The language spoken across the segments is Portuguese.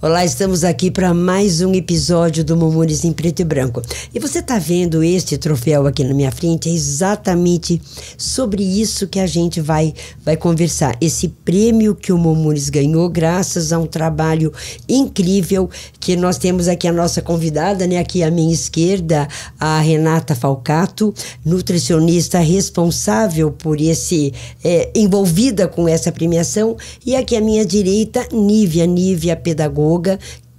Olá, estamos aqui para mais um episódio do Mumunis em Preto e Branco. E você está vendo este troféu aqui na minha frente? É exatamente sobre isso que a gente vai conversar. Esse prêmio que o Mumunis ganhou graças a um trabalho incrível que nós temos aqui a nossa convidada, né? Aqui à minha esquerda, a Renata Falcato, nutricionista responsável por envolvida com essa premiação. E aqui à minha direita, Nívia, pedagoga,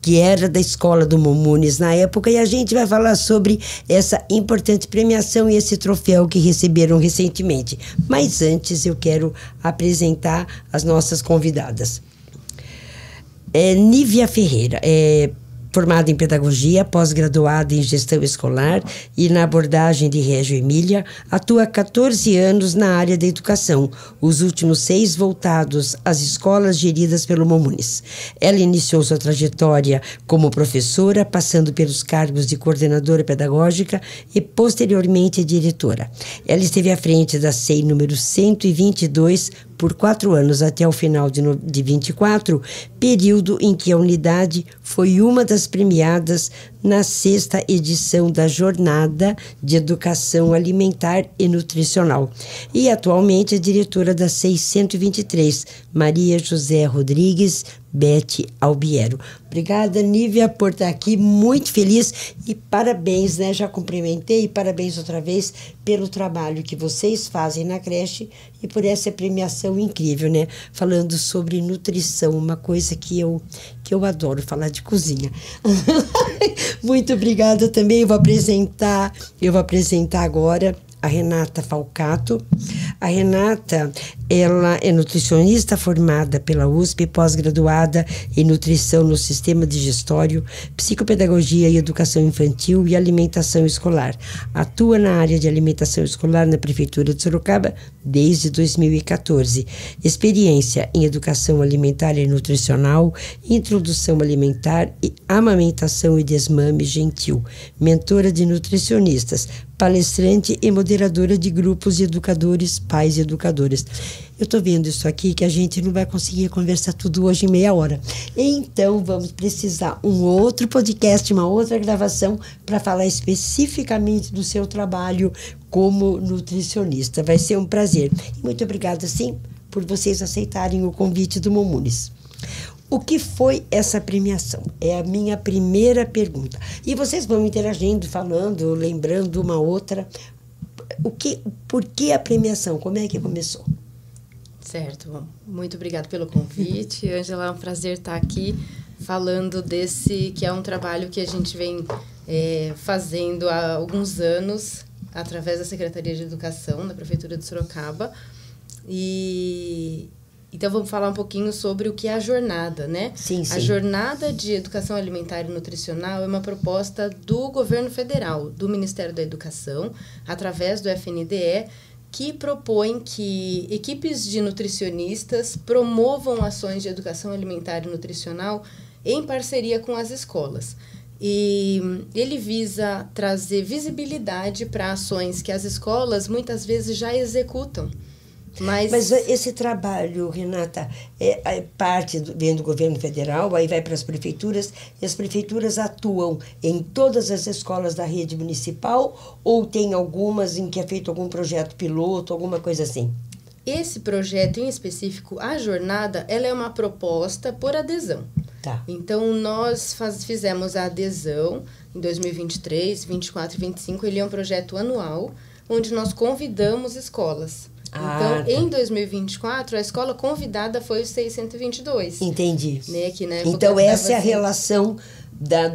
que era da escola do Mumunis na época, e a gente vai falar sobre essa importante premiação e esse troféu que receberam recentemente. Mas antes eu quero apresentar as nossas convidadas. Nívia Ferreira, formada em pedagogia, pós-graduada em gestão escolar e na abordagem de Reggio Emília, atua há 14 anos na área da educação, os últimos 6 voltados às escolas geridas pelo Mumunis. Ela iniciou sua trajetória como professora, passando pelos cargos de coordenadora pedagógica e posteriormente diretora. Ela esteve à frente da SEI número 122 por 4 anos até o final de 24, período em que a unidade foi uma das premiadas na 6ª edição da Jornada de Educação Alimentar e Nutricional. E atualmente é diretora da 623, Maria José Rodrigues Bete Albiero. Obrigada, Nívia, por estar aqui, muito feliz e parabéns, né? Já cumprimentei, parabéns outra vez pelo trabalho que vocês fazem na creche e por essa premiação incrível, né? Falando sobre nutrição, uma coisa que eu adoro falar de cozinha. Muito obrigada também. Eu vou apresentar agora a Renata Falcato. A Renata, ela é nutricionista formada pela USP, pós-graduada em nutrição no sistema digestório, psicopedagogia e educação infantil e alimentação escolar. Atua na área de alimentação escolar na Prefeitura de Sorocaba desde 2014. Experiência em educação alimentar e nutricional, introdução alimentar e amamentação e desmame gentil. Mentora de nutricionistas, palestrante e moderadora de grupos de educadores, pais e educadoras. Eu estou vendo isso aqui que a gente não vai conseguir conversar tudo hoje em meia hora. Então, vamos precisar um outro podcast, uma outra gravação para falar especificamente do seu trabalho como nutricionista. Vai ser um prazer. E muito obrigada, sim, por vocês aceitarem o convite do Mumunis. O que foi essa premiação? É a minha primeira pergunta. E vocês vão interagindo, falando, lembrando uma outra. Por que a premiação? Como é que começou? Certo. Muito obrigada pelo convite. Ângela, é um prazer estar aqui falando desse, que é um trabalho que a gente vem fazendo há alguns anos, através da Secretaria de Educação da Prefeitura de Sorocaba. Então, vamos falar um pouquinho sobre o que é a jornada, né? Sim. A Jornada de Educação Alimentar e Nutricional é uma proposta do governo federal, do Ministério da Educação, através do FNDE, que propõe que equipes de nutricionistas promovam ações de educação alimentar e nutricional em parceria com as escolas. E ele visa trazer visibilidade para ações que as escolas muitas vezes já executam. Mas esse trabalho, Renata, vem do governo federal, aí vai para as prefeituras, e as prefeituras atuam em todas as escolas da rede municipal, ou tem algumas em que é feito algum projeto piloto, alguma coisa assim? Esse projeto em específico, a jornada, ela é uma proposta por adesão. Tá. Então, nós fizemos a adesão em 2023, 24 e 25, ele é um projeto anual, onde nós convidamos escolas. Então, em 2024, a escola convidada foi o 622. Entendi. Né, que, né, então, essa é a relação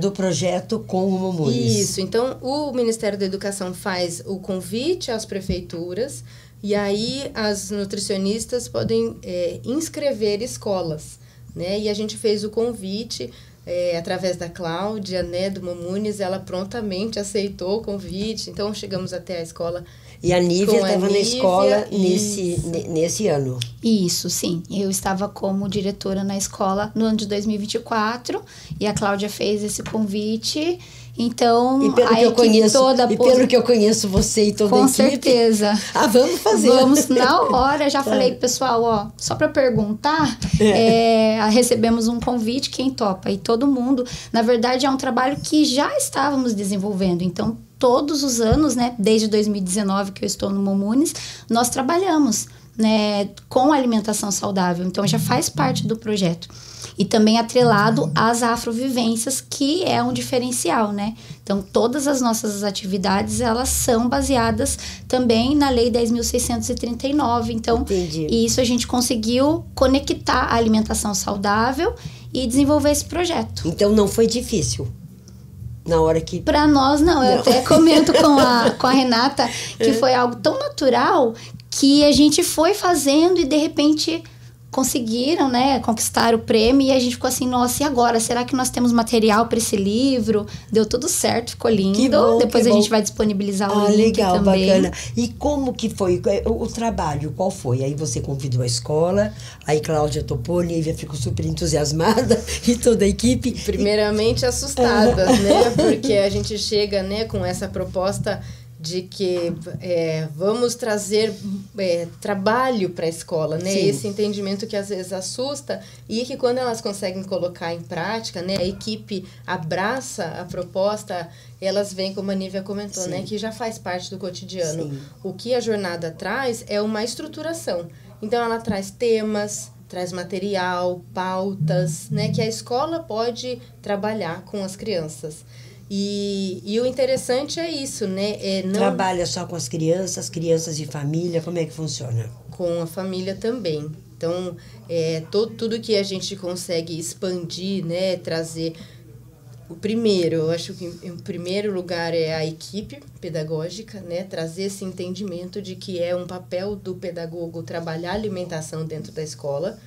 do projeto com o Mumunis. Isso. Então, o Ministério da Educação faz o convite às prefeituras e aí as nutricionistas podem inscrever escolas. Né? E a gente fez o convite através da Cláudia, né, do Mumunis, ela prontamente aceitou o convite. Então, chegamos até a escola. E a Nívia Com a estava na Nívia, escola isso. nesse ano. Isso, sim. Eu estava como diretora na escola no ano de 2024 e a Cláudia fez esse convite. Então, E pelo a que eu equipe conheço, toda... pelo que eu conheço você e toda a Com equipe... certeza. Vamos fazer. Vamos, na hora, já falei, pessoal, ó, só para perguntar, recebemos um convite, quem topa? E todo mundo, na verdade, é um trabalho que já estávamos desenvolvendo. Então, todos os anos, né, desde 2019 que eu estou no Momunis, nós trabalhamos, né, com alimentação saudável. Então, já faz parte do projeto. E também atrelado às afrovivências, que é um diferencial, né? Então, todas as nossas atividades, elas são baseadas também na Lei 10.639. Então, Entendi. Isso a gente conseguiu conectar a alimentação saudável e desenvolver esse projeto. Então, não foi difícil. Na hora que... Para nós, não. Eu até comento com a Renata que foi algo tão natural que a gente foi fazendo e, de repente... conseguiram, né, conquistar o prêmio e a gente ficou assim, nossa, e agora? Será que nós temos material para esse livro? Deu tudo certo, ficou lindo. Que bom, depois que a bom. gente vai disponibilizar o link legal, também. bacana. E como que foi o trabalho? Qual foi? Aí você convidou a escola, aí Cláudia topou, Nívia ficou super entusiasmada e toda a equipe. Primeiramente assustadas, né? Porque a gente chega, né, com essa proposta de que vamos trazer trabalho para a escola, né? Sim. Esse entendimento que às vezes assusta e que quando elas conseguem colocar em prática, né? A equipe abraça a proposta, elas vêm, como a Nívia comentou, Sim. né? Que já faz parte do cotidiano. Sim. O que a jornada traz é uma estruturação. Então, ela traz temas, traz material, pautas, né? Que a escola pode trabalhar com as crianças. E o interessante é isso, né? Trabalha só com as crianças e família, como é que funciona? Com a família também. Então, tudo que a gente consegue expandir, né? Trazer... eu acho que em primeiro lugar é a equipe pedagógica, né? Trazer esse entendimento de que é um papel do pedagogo trabalhar a alimentação dentro da escola.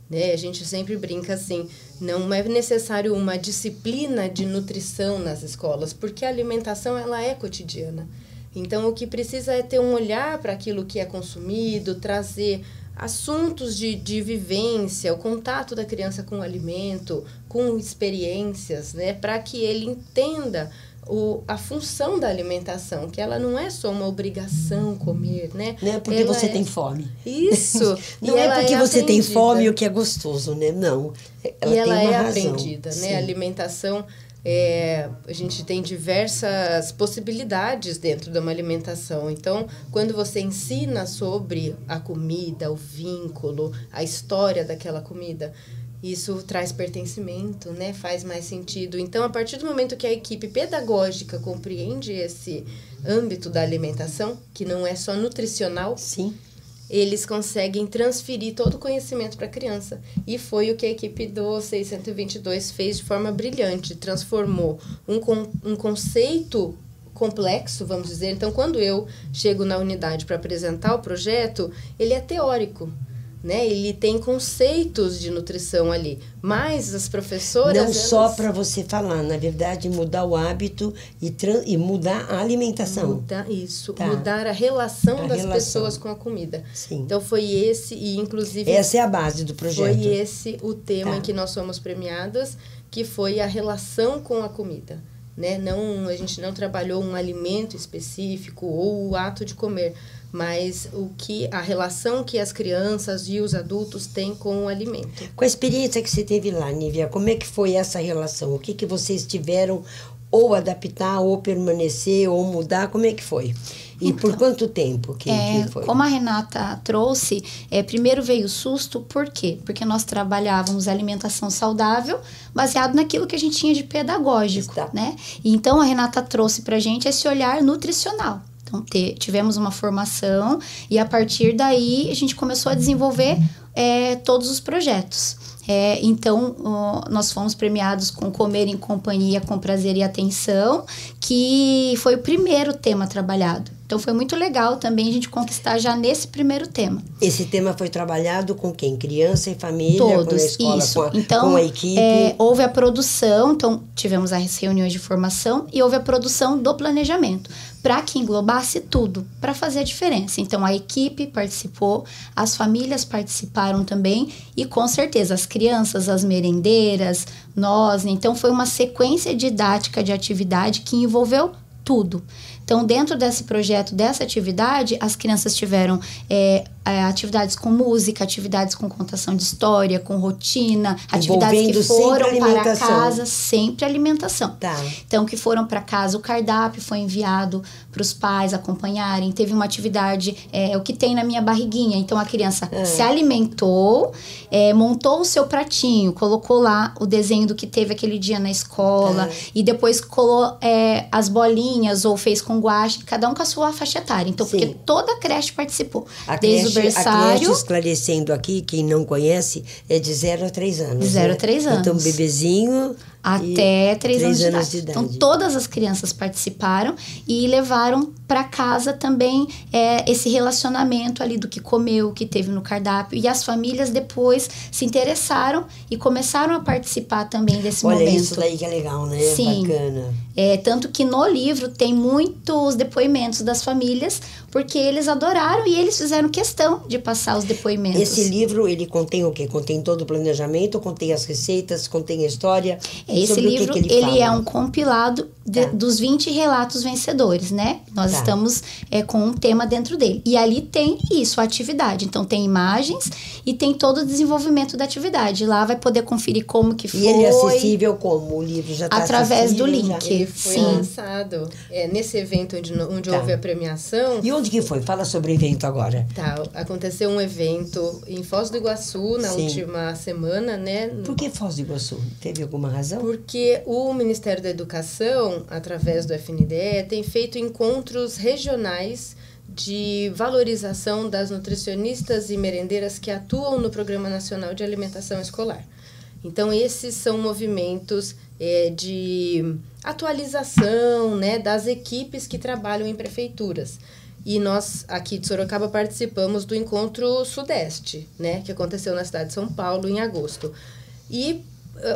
Né? A gente sempre brinca assim, não é necessário uma disciplina de nutrição nas escolas, porque a alimentação ela é cotidiana. Então, o que precisa é ter um olhar para aquilo que é consumido, trazer assuntos de vivência, o contato da criança com o alimento, com experiências, né? Para que ele entenda a função da alimentação, que ela não é só uma obrigação comer, né? Não é porque você tem fome. Isso. Não é porque você tem fome o que é gostoso, né? Não. Ela tem uma é razão. aprendida, né? A alimentação, a gente tem diversas possibilidades dentro de uma alimentação. Então, quando você ensina sobre a comida, o vínculo, a história daquela comida, isso traz pertencimento, né? Faz mais sentido. Então, a partir do momento que a equipe pedagógica compreende esse âmbito da alimentação, que não é só nutricional, sim, eles conseguem transferir todo o conhecimento para a criança. E foi o que a equipe do 622 fez de forma brilhante. Transformou um conceito complexo, vamos dizer. Então, quando eu chego na unidade para apresentar o projeto, ele é teórico. Né? Ele tem conceitos de nutrição ali, mas as professoras... Não só para você falar, na verdade, mudar o hábito e mudar a alimentação. Mudar a relação das pessoas com a comida. Sim. Então, foi esse, e inclusive... Essa é a base do projeto. Foi esse o tema em que nós fomos premiadas, que foi a relação com a comida. Né? A gente não trabalhou um alimento específico ou o ato de comer, mas a relação que as crianças e os adultos têm com o alimento. Com a experiência que você teve lá, Nívia, como é que foi essa relação? O que vocês tiveram ou adaptar, ou permanecer, ou mudar? Como é que foi? E por quanto tempo que foi? Como a Renata trouxe, primeiro veio o susto, por quê? Porque nós trabalhávamos alimentação saudável baseado naquilo que a gente tinha de pedagógico, né? E então, a Renata trouxe pra gente esse olhar nutricional. Então, tivemos uma formação e, a partir daí, a gente começou a desenvolver todos os projetos. Então, nós fomos premiados com Comer em Companhia, com Prazer e Atenção, que foi o primeiro tema trabalhado. Então, foi muito legal também a gente conquistar já nesse primeiro tema. Esse tema foi trabalhado com quem? Criança e família? Todos, com a escola, isso. Com a equipe? Houve a produção, então tivemos as reuniões de formação e houve a produção do planejamento, para que englobasse tudo, para fazer a diferença. Então, a equipe participou, as famílias participaram também e, com certeza, as crianças, as merendeiras, nós. Então, foi uma sequência didática de atividade que envolveu tudo. Então, dentro desse projeto, dessa atividade, as crianças tiveram atividades com música, atividades com contação de história, com rotina, atividades que foram para casa, sempre alimentação. Tá. Então, que foram para casa, o cardápio foi enviado para os pais acompanharem. Teve uma atividade, o que tem na minha barriguinha. Então, a criança se alimentou, montou o seu pratinho, colocou lá o desenho do que teve aquele dia na escola e depois colou as bolinhas ou fez com guache, cada um com a sua faixa etária. Então, porque toda a creche participou. Desde o berçário... A creche, esclarecendo aqui, quem não conhece, é de 0 a 3 anos. De 0 a 3 anos. Então, bebezinho... Até 3 anos de idade. Então, todas as crianças participaram e levaram para casa também esse relacionamento ali do que comeu, que teve no cardápio. E as famílias depois se interessaram e começaram a participar também desse momento. Olha, isso daí que é legal, né? Sim. Bacana. Tanto que no livro tem muitos depoimentos das famílias, porque eles adoraram e eles fizeram questão de passar os depoimentos. Esse livro, ele contém o quê? Contém todo o planejamento, contém as receitas, contém a história? Esse livro, ele é um compilado dos 20 relatos vencedores, né? Nós estamos com um tema dentro dele. E ali tem isso, a atividade. Então, tem imagens e tem todo o desenvolvimento da atividade. Lá vai poder conferir como que foi. E ele é acessível como? O livro já está através do link. Ele foi lançado nesse evento onde houve a premiação. E onde que foi? Fala sobre o evento agora. Aconteceu um evento em Foz do Iguaçu na última semana, né? Por que Foz do Iguaçu? Teve alguma razão? Porque o Ministério da Educação, através do FNDE, tem feito encontros regionais de valorização das nutricionistas e merendeiras que atuam no Programa Nacional de Alimentação Escolar. Então, esses são movimentos de atualização, né, das equipes que trabalham em prefeituras. E nós, aqui de Sorocaba, participamos do Encontro Sudeste, né, que aconteceu na cidade de São Paulo em agosto. E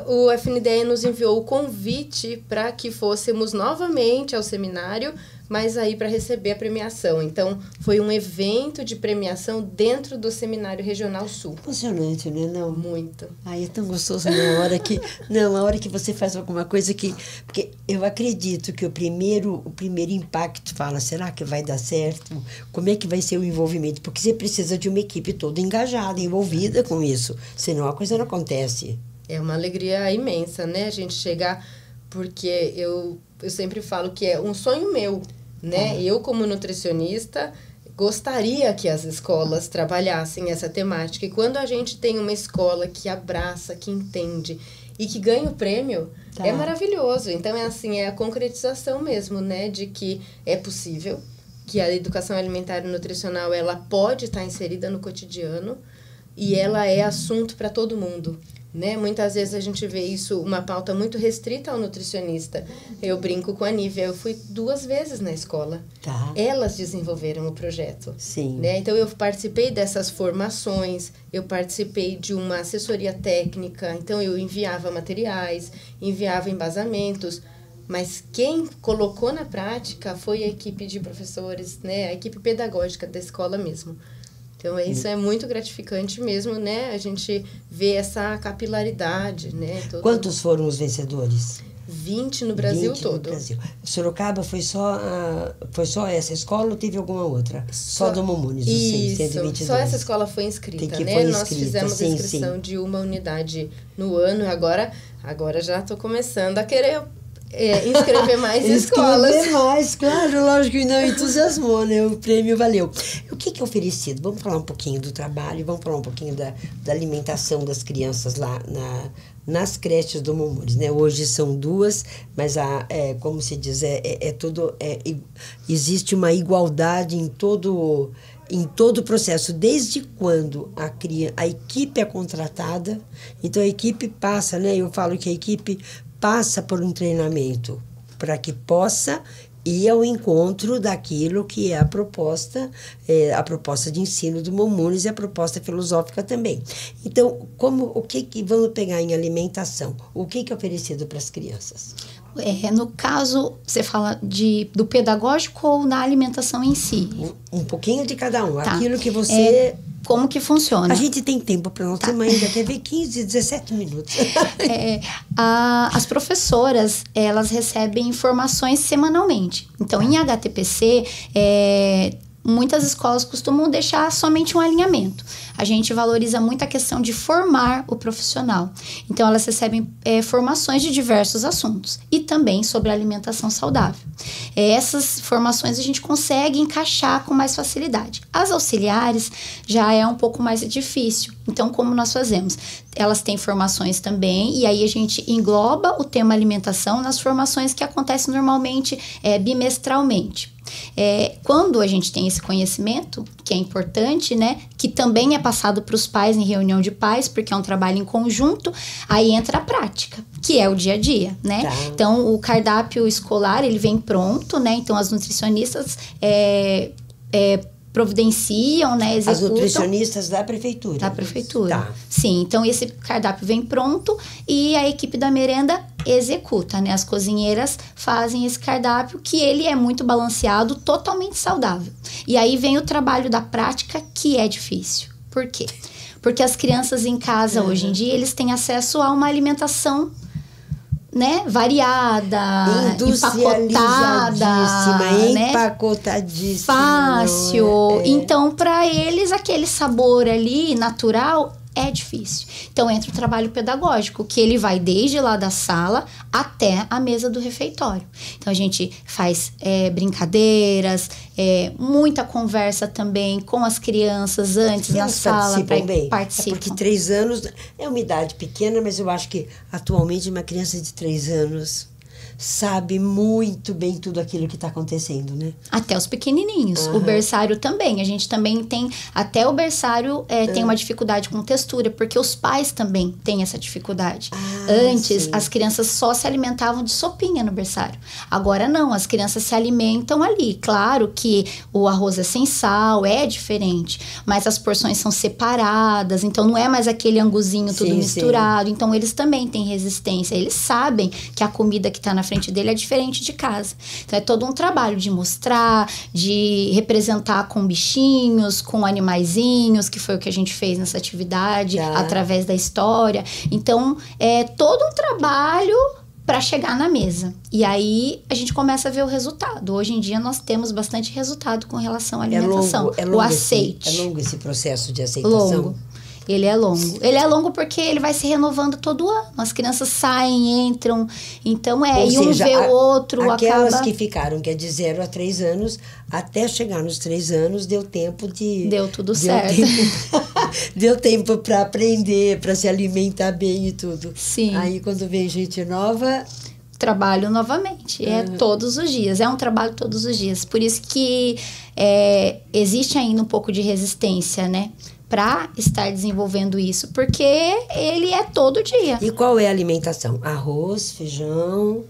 o FNDE nos enviou o convite para que fôssemos novamente ao seminário, mas aí para receber a premiação. Então, foi um evento de premiação dentro do Seminário Regional Sul. Emocionante, né? Não? Muito. Ai, é tão gostoso na hora que... Não, a hora que você faz alguma coisa que... Porque eu acredito que o primeiro impacto fala, será que vai dar certo? Como é que vai ser o envolvimento? Porque você precisa de uma equipe toda engajada, envolvida com isso. Senão a coisa não acontece. É uma alegria imensa, né? A gente chegar... Porque eu sempre falo que é um sonho meu, né? Eu, como nutricionista, gostaria que as escolas trabalhassem essa temática. E quando a gente tem uma escola que abraça, que entende e que ganha o prêmio, é maravilhoso. Então, é a concretização mesmo, né? De que é possível, que a educação alimentar e nutricional, ela pode estar inserida no cotidiano e ela é assunto para todo mundo. Né? Muitas vezes a gente vê isso, uma pauta muito restrita ao nutricionista. Eu brinco com a Nívia, eu fui 2 vezes na escola. Elas desenvolveram o projeto. Sim. Né? Então, eu participei dessas formações, eu participei de uma assessoria técnica, então eu enviava materiais, enviava embasamentos, mas quem colocou na prática foi a equipe de professores, né? A equipe pedagógica da escola mesmo. Então, isso é muito gratificante mesmo, né? A gente vê essa capilaridade, né? Quantos foram os vencedores? 20 no Brasil 20 todo. No Brasil. Sorocaba foi só essa escola ou teve alguma outra? Só do Momunes, isso, 122. Só essa escola foi inscrita, né? Nós fizemos a inscrição de uma unidade no ano. Agora já estou começando a querer... inscrever mais escolas. Inscrever mais, claro, lógico que não entusiasmou, né? O prêmio valeu. O que é oferecido? Vamos falar um pouquinho do trabalho, vamos falar um pouquinho da alimentação das crianças lá nas creches do Momunes, né? Hoje são 2, mas como se diz, existe uma igualdade em todo o processo, desde quando a equipe é contratada. Então a equipe passa, né? Eu falo que a equipe passa por um treinamento para que possa E ao encontro daquilo que é a proposta de ensino do Momunes e a proposta filosófica também. Então, o que vamos pegar em alimentação? O que é oferecido para as crianças? No caso, você fala do pedagógico ou na alimentação em si? Um pouquinho de cada um. Tá. Aquilo que você... Como que funciona? A gente tem tempo para nós, mas ainda quer ver 15, 17 minutos. As professoras, elas recebem informações semanalmente. Então, em HTPC, muitas escolas costumam deixar somente um alinhamento. A gente valoriza muito a questão de formar o profissional. Então, elas recebem formações de diversos assuntos e também sobre alimentação saudável. Essas formações a gente consegue encaixar com mais facilidade. As auxiliares já é um pouco mais difícil. Então, como nós fazemos? Elas têm formações também e aí a gente engloba o tema alimentação nas formações que acontecem normalmente bimestralmente. Quando a gente tem esse conhecimento, que é importante, né, que também é passado para os pais em reunião de pais, porque é um trabalho em conjunto, aí entra a prática, que é o dia a dia, né? Tá. Então, o cardápio escolar, ele vem pronto, né? Então, as nutricionistas providenciam, né, executam. As nutricionistas da prefeitura. Da prefeitura. Tá. Sim, então esse cardápio vem pronto e a equipe da merenda executa, né? As cozinheiras fazem esse cardápio que ele é muito balanceado, totalmente saudável. E aí vem o trabalho da prática, que é difícil. Por quê? Porque as crianças em casa, hoje em dia, eles têm acesso a uma alimentação, né, variada, empacotada, empacotadíssima, fácil. Então, para eles, aquele sabor ali natural é difícil. Então, entra o trabalho pedagógico, que ele vai desde lá da sala até a mesa do refeitório. Então, a gente faz brincadeiras, muita conversa também com as crianças antes na sala. Participam. Porque 3 anos é uma idade pequena, mas eu acho que atualmente uma criança de 3 anos sabe muito bem tudo aquilo que está acontecendo, né? Até os pequenininhos. O berçário também. A gente também tem... Até o berçário tem uma dificuldade com textura, porque os pais também têm essa dificuldade. Antes, as crianças só se alimentavam de sopinha no berçário. Agora não, as crianças se alimentam ali. Claro que o arroz é sem sal, é diferente, mas as porções são separadas, então não é mais aquele anguzinho tudo misturado. Então, eles também têm resistência. Eles sabem que a comida que está na frente dele é diferente de casa. Então, é todo um trabalho de mostrar, de representar com bichinhos, com animaizinhos, que foi o que a gente fez nessa atividade, através da história. Então, é todo um trabalho para chegar na mesa. E aí, a gente começa a ver o resultado. Hoje em dia, nós temos bastante resultado com relação à alimentação. É longo o aceite. É longo esse processo de aceitação? Longo. Ele é longo. Ele é longo porque ele vai se renovando todo ano. As crianças saem, entram. Então, e um vê o outro, aquelas acaba... que ficaram, que é de 0 a 3 anos, até chegar nos 3 anos, deu tempo de... Deu tudo certo. Deu tempo para aprender, para se alimentar bem e tudo. Sim. Aí, quando vem gente nova... Trabalho novamente. É todos os dias. É um trabalho todos os dias. Por isso que existe ainda um pouco de resistência, né? Para estar desenvolvendo isso, porque ele é todo dia. E qual é a alimentação? Arroz, feijão,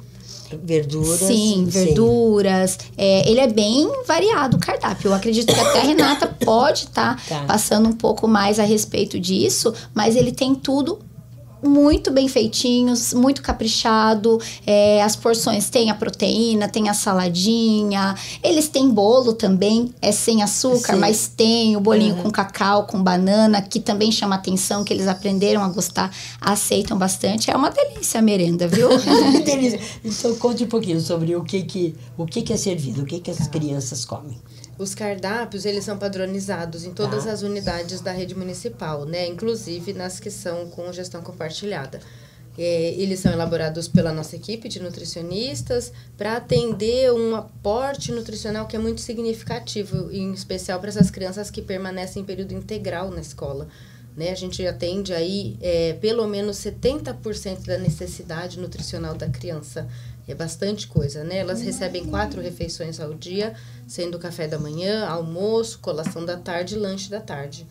verduras? Sim, verduras. Ele é bem variado o cardápio. Eu acredito que até a Renata pode estar passando um pouco mais a respeito disso, mas ele tem tudo muito bem feitinhos, muito caprichado. As porções tem a proteína, tem a saladinha. Eles têm bolo também, sem açúcar, mas tem o bolinho com cacau, com banana, que também chama atenção, que eles aprenderam a gostar, aceitam bastante. É uma delícia a merenda, viu? Delícia. Então, conte um pouquinho sobre o que é servido, o que as crianças comem. Os cardápios, eles são padronizados em todas as unidades da rede municipal, né? Inclusive nas que são com gestão compartilhada. Eles são elaborados pela nossa equipe de nutricionistas para atender um aporte nutricional que é muito significativo, em especial para essas crianças que permanecem em período integral na escola. Né? A gente atende aí pelo menos 70% da necessidade nutricional da criança. É bastante coisa, né? Elas recebem 4 refeições ao dia, sendo café da manhã, almoço, colação da tarde e lanche da tarde.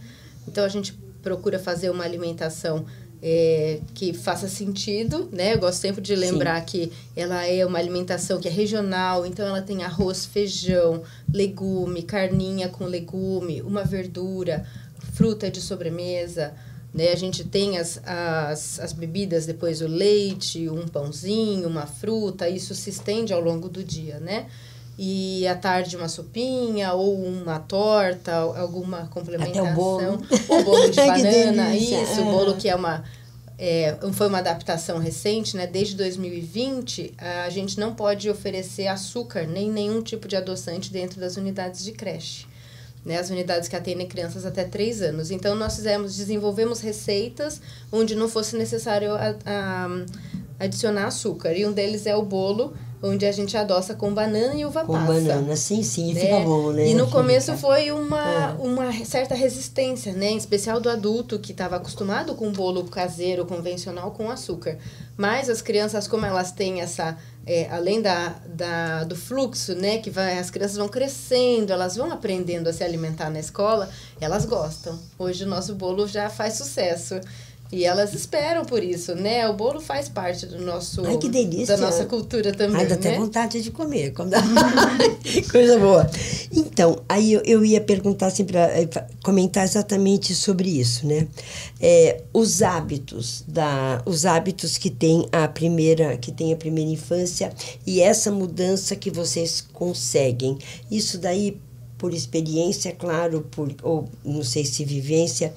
Então, a gente procura fazer uma alimentação que faça sentido, né? Eu gosto sempre de lembrar que ela é uma alimentação que é regional, então ela tem arroz, feijão, legume, carninha com legume, uma verdura, fruta de sobremesa, né? A gente tem as bebidas, depois o leite, um pãozinho, uma fruta, isso se estende ao longo do dia, né? E à tarde uma sopinha ou uma torta, alguma complementação. Até o bolo. O bolo de banana, isso, o bolo que foi uma adaptação recente, né? Desde 2020, a gente não pode oferecer açúcar nem nenhum tipo de adoçante dentro das unidades de creche, né? As unidades que atendem crianças até 3 anos. Então, nós desenvolvemos receitas onde não fosse necessário adicionar açúcar. E um deles é o bolo, onde a gente adoça com banana e uva passa. Com banana, sim, né? Fica bom, né? E no começo foi uma certa resistência, né? Em especial do adulto, que estava acostumado com bolo caseiro, convencional, com açúcar. Mas as crianças, como elas têm essa... além do fluxo, né? Que as crianças vão crescendo, elas vão aprendendo a se alimentar na escola, elas gostam. Hoje o nosso bolo já faz sucesso. E elas esperam por isso, né? O bolo faz parte do nosso... Ai, que delícia! Da nossa cultura também, Ai, dá né? até vontade de comer. Coisa boa. Então, aí eu ia perguntar, assim, para comentar exatamente sobre isso, né? Os hábitos que tem a primeira infância e essa mudança que vocês conseguem. Isso daí, por experiência, claro, ou não sei se vivência,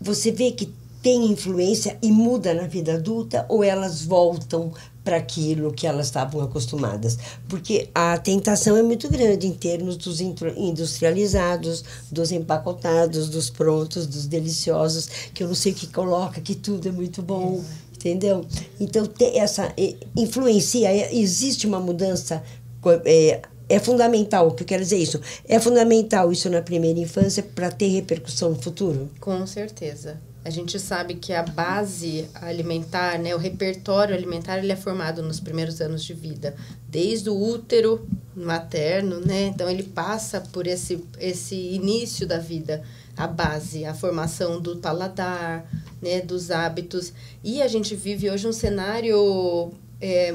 você vê que tem influência e muda na vida adulta ou elas voltam para aquilo que elas estavam acostumadas? Porque a tentação é muito grande em termos dos industrializados, dos empacotados, dos prontos, dos deliciosos, que eu não sei o que coloca, que tudo é muito bom, entendeu? Então, essa influencia, existe uma mudança... É fundamental, o que eu quero dizer isso? É fundamental isso na primeira infância para ter repercussão no futuro? Com certeza. A gente sabe que a base alimentar, né, o repertório alimentar, ele é formado nos primeiros anos de vida, desde o útero materno, né? Então, ele passa por esse início da vida, a base, a formação do paladar, né, dos hábitos. E a gente vive hoje um cenário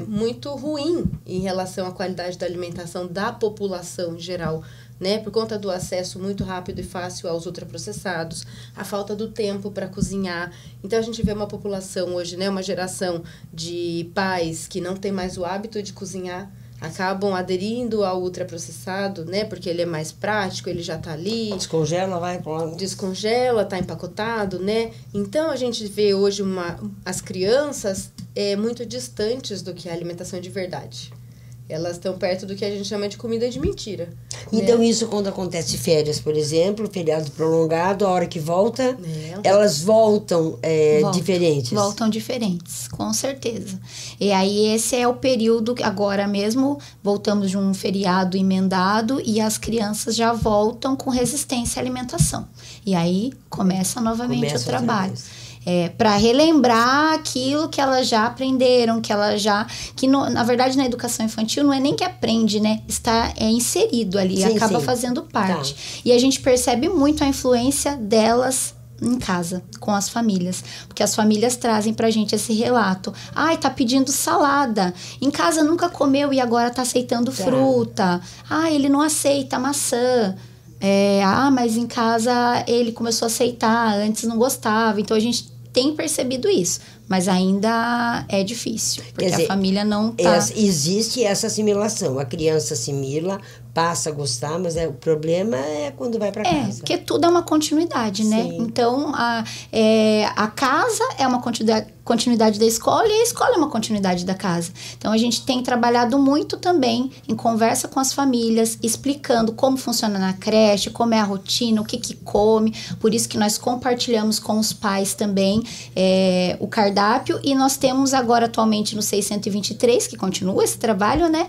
muito ruim em relação à qualidade da alimentação da população em geral, né? Por conta do acesso muito rápido e fácil aos ultraprocessados, a falta do tempo para cozinhar. Então, a gente vê uma população hoje, né? Uma geração de pais que não tem mais o hábito de cozinhar, acabam aderindo ao ultraprocessado, né? Porque ele é mais prático, ele já está ali. Descongela, vai para lá. Descongela, está empacotado, né? Então, a gente vê hoje as crianças muito distantes do que é a alimentação de verdade. Elas estão perto do que a gente chama de comida de mentira. Então, né? Isso quando acontece férias, por exemplo, feriado prolongado, a hora que volta, elas voltam diferentes. Voltam diferentes, com certeza. E aí, esse é o período, agora mesmo, voltamos de um feriado emendado e as crianças já voltam com resistência à alimentação. E aí, começa novamente o trabalho. Para relembrar aquilo que elas já aprenderam, na verdade na educação infantil não é nem que aprende, né? Está inserido ali, acaba fazendo parte. Tá. E a gente percebe muito a influência delas em casa, com as famílias. Porque as famílias trazem pra gente esse relato. Ai, tá pedindo salada. Em casa nunca comeu e agora tá aceitando fruta. Ai, ele não aceita maçã. Mas em casa ele começou a aceitar, antes não gostava. Então, a gente tem percebido isso, mas ainda é difícil, porque a família não tá... Existe essa assimilação, a criança assimila, passa a gostar, mas o problema é quando vai para casa. Porque tudo é uma continuidade, né? Sim. Então, a casa é uma continuidade da escola e a escola é uma continuidade da casa. Então, a gente tem trabalhado muito também em conversa com as famílias, explicando como funciona na creche, como é a rotina, o que come. Por isso que nós compartilhamos com os pais também o cardápio. E nós temos agora, atualmente, no 623, que continua esse trabalho, né?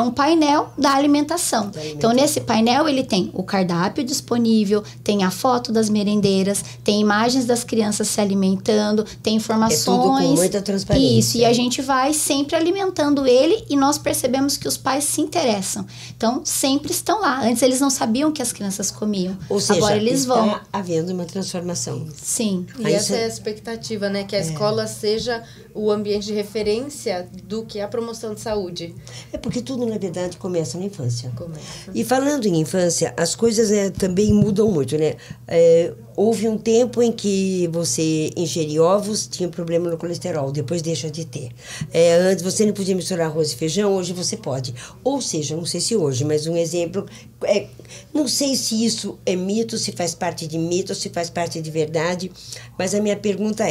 Um painel da alimentação. Então, nesse painel, ele tem o cardápio disponível, tem a foto das merendeiras, tem imagens das crianças se alimentando, tem informações com muita transparência. Isso, e a gente vai sempre alimentando ele e nós percebemos que os pais se interessam. Então, sempre estão lá. Antes eles não sabiam que as crianças comiam. Ou seja, agora eles vão. Está havendo uma transformação. Sim. E essa é a expectativa, né? Que a escola seja o ambiente de referência do que é a promoção de saúde. É porque tudo, na verdade, começa na infância. Começa. E falando em infância, as coisas também mudam muito, né? Houve um tempo em que você ingerir ovos, tinha problema no colesterol, depois deixa de ter. Antes você não podia misturar arroz e feijão, hoje você pode. Ou seja, não sei se hoje, mas um exemplo, não sei se isso é mito, se faz parte de mito, se faz parte de verdade, mas a minha pergunta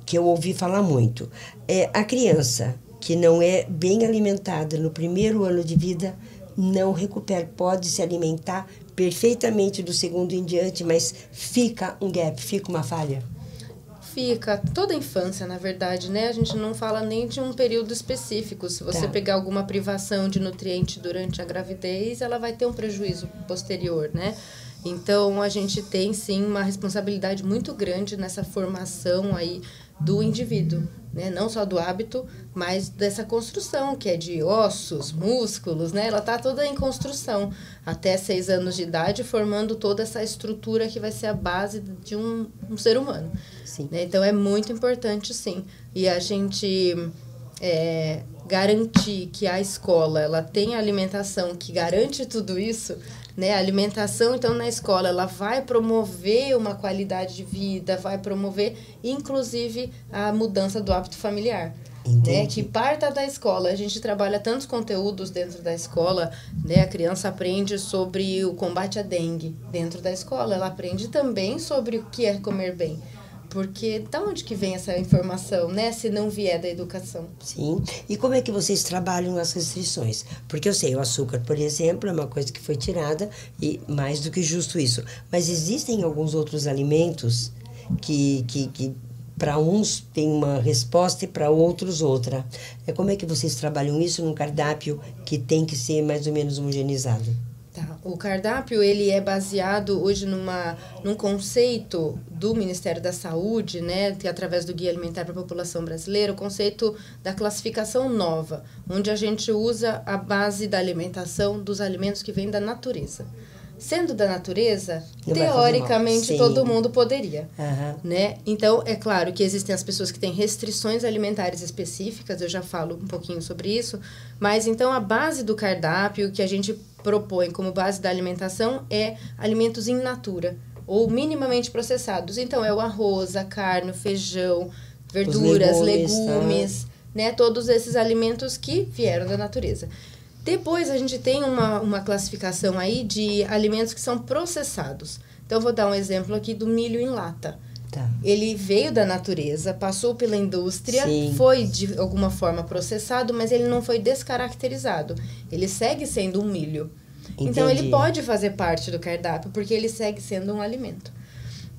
que eu ouvi falar muito, a criança que não é bem alimentada no primeiro ano de vida, não recupera, pode se alimentar perfeitamente do segundo em diante, mas fica um gap, fica uma falha. Fica toda a infância, na verdade, né? A gente não fala nem de um período específico. Se você pegar alguma privação de nutriente durante a gravidez, ela vai ter um prejuízo posterior, né? Então, a gente tem, sim, uma responsabilidade muito grande nessa formação aí do indivíduo, né? Não só do hábito, mas dessa construção, que é de ossos, músculos, né? Ela está toda em construção, até 6 anos de idade, formando toda essa estrutura que vai ser a base de um ser humano. Sim. Né? Então, é muito importante, sim. E a gente garantir que a escola ela tem a alimentação que garante tudo isso, né? A alimentação, então, na escola, ela vai promover uma qualidade de vida, vai promover, inclusive, a mudança do hábito familiar. Né? Que parta da escola. A gente trabalha tantos conteúdos dentro da escola, né? A criança aprende sobre o combate à dengue dentro da escola. Ela aprende também sobre o que é comer bem. Porque de onde que vem essa informação, né? Se não vier da educação. Sim. E como é que vocês trabalham as restrições? Porque eu sei, o açúcar, por exemplo, é uma coisa que foi tirada e mais do que justo isso. Mas existem alguns outros alimentos que para uns tem uma resposta e para outros outra. Como é que vocês trabalham isso num cardápio que tem que ser mais ou menos homogeneizado? Tá. O cardápio ele é baseado hoje num conceito do Ministério da Saúde, né, que através do Guia Alimentar para a População Brasileira, o conceito da classificação nova, onde a gente usa a base da alimentação dos alimentos que vêm da natureza. Sendo da natureza, teoricamente todo mundo poderia, né? Então, é claro que existem as pessoas que têm restrições alimentares específicas, eu já falo um pouquinho sobre isso, mas então a base do cardápio que a gente propõe como base da alimentação é alimentos in natura, ou minimamente processados. Então, é o arroz, a carne, o feijão, verduras, legumes, né? Todos esses alimentos que vieram da natureza. Depois, a gente tem uma classificação aí de alimentos que são processados. Então, vou dar um exemplo aqui do milho em lata. Tá. Ele veio da natureza, passou pela indústria, foi de alguma forma processado, mas ele não foi descaracterizado. Ele segue sendo um milho. Entendi. Então, ele pode fazer parte do cardápio, porque ele segue sendo um alimento.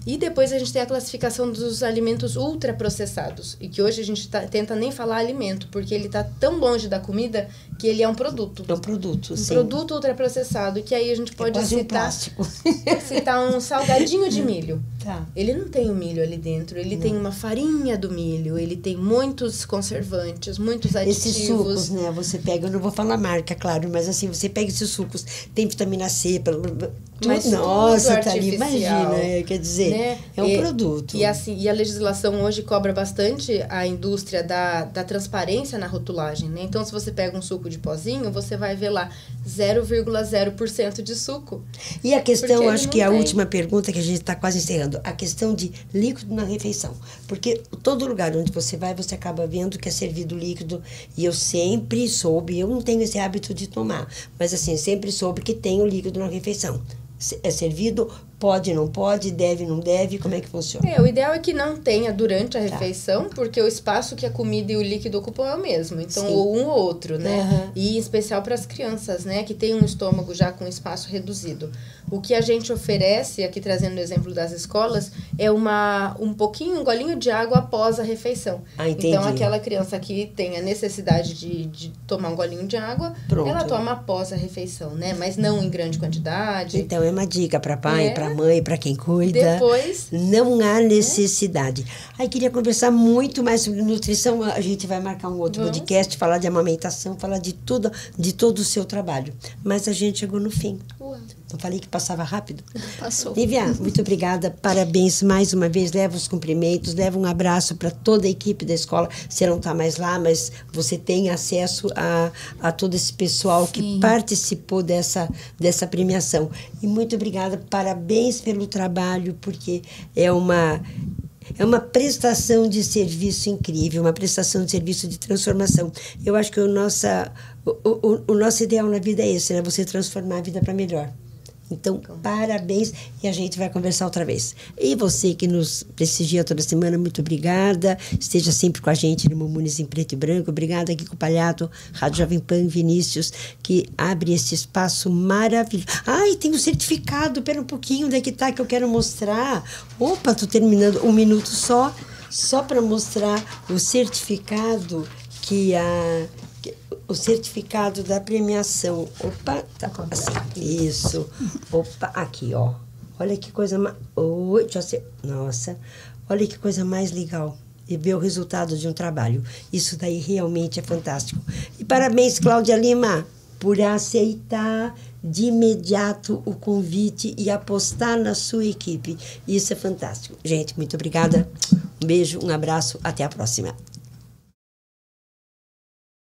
E depois a gente tem a classificação dos alimentos ultraprocessados. E que hoje a gente tenta nem falar alimento, porque ele está tão longe da comida que ele é um produto. É um produto, sim. Um produto ultraprocessado, que aí a gente pode citar um salgadinho de milho. Tá. Ele não tem o milho ali dentro, ele tem uma farinha do milho, ele tem muitos conservantes, muitos aditivos. Esses sucos, né? Você pega, eu não vou falar marca, claro, mas assim, você pega esses sucos, tem vitamina C, mas nossa, tudo tá ali, imagina, quer dizer, né? É um produto. E a legislação hoje cobra bastante a indústria da transparência na rotulagem, né? Então, se você pega um suco de pozinho, você vai ver lá 0,0% de suco. E a questão, acho que a última pergunta que a gente está quase encerrando, a questão de líquido na refeição. Porque todo lugar onde você vai, você acaba vendo que é servido líquido. E eu sempre soube, eu não tenho esse hábito de tomar, mas assim, sempre soube que tem o líquido na refeição. É servido, pode, não pode, deve, não deve, como é que funciona? O ideal é que não tenha durante a refeição, porque o espaço que a comida e o líquido ocupam é o mesmo, então ou um ou outro, né? E em especial para as crianças, né, que tem um estômago já com espaço reduzido. O que a gente oferece, aqui trazendo o exemplo das escolas, é um golinho de água após a refeição. Entendi. Então, aquela criança que tem a necessidade de tomar um golinho de água, Pronto. ela toma após a refeição, né? Mas não em grande quantidade. Então, é uma dica para pai, para mãe, para quem cuida. Depois... Não há necessidade. Aí, queria conversar muito mais sobre nutrição. A gente vai marcar um outro podcast, falar de amamentação, falar de tudo, de todo o seu trabalho. Mas a gente chegou no fim. Não falei que passava rápido? Passou. Lívia, muito obrigada. Parabéns mais uma vez. Leva os cumprimentos, leva um abraço para toda a equipe da escola. Você não está mais lá, mas você tem acesso a todo esse pessoal que participou dessa premiação. E muito obrigada. Parabéns pelo trabalho, porque é uma prestação de serviço incrível, uma prestação de serviço de transformação. Eu acho que o nosso ideal na vida é esse, né? Você transformar a vida para melhor. Então, parabéns, e a gente vai conversar outra vez. E você que nos prestigia toda semana, muito obrigada. Esteja sempre com a gente no Mumunis em Preto e Branco. Obrigada aqui com o Palhato, Rádio Jovem Pan, Vinícius, que abre esse espaço maravilhoso. E tem um certificado, pera um pouquinho, onde é que tá, que eu quero mostrar. Opa, tô terminando um minuto só para mostrar o certificado o certificado da premiação. Opa, tá assim. Isso. Opa, aqui, ó. Olha que coisa mais... Nossa, olha que coisa mais legal. E ver o resultado de um trabalho. Isso daí realmente é fantástico. E parabéns, Cláudia Lima, por aceitar de imediato o convite e apostar na sua equipe. Isso é fantástico. Gente, muito obrigada. Um beijo, um abraço. Até a próxima.